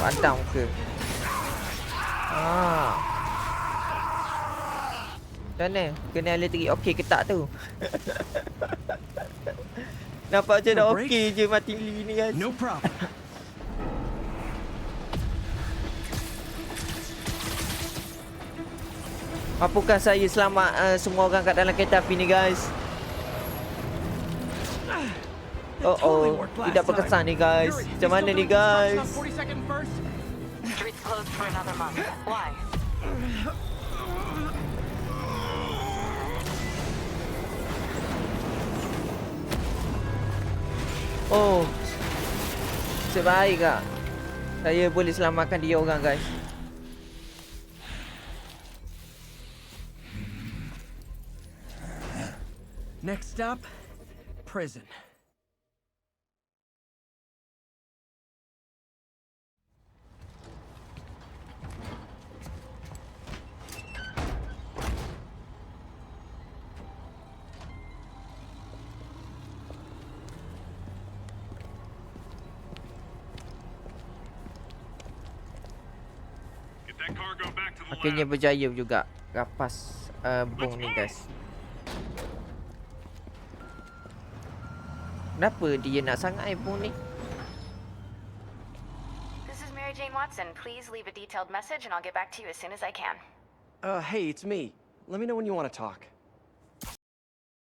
Padam ke? Macam mana? Kena elektrik okey ke tak tu? Nampak macam dah okey je mati Lee ni guys. No problem. Mapukan saya selamat semua orang kat dalam kereta api ni guys. Oh, tidak berkesan ni guys. Macam mana ni guys? Streets closed for another month. Why? Oh, sebaik tak? Saya boleh selamatkan dia orang guys. Next stop, prison. Akhirnya berjaya juga rapas bong ni guys. Kenapa dia nak sangat bong ni? This is Mary Jane Watson. Please leave a detailed message and I'll get back to you as soon as I can. Hey, it's me. Let me know when you want to talk.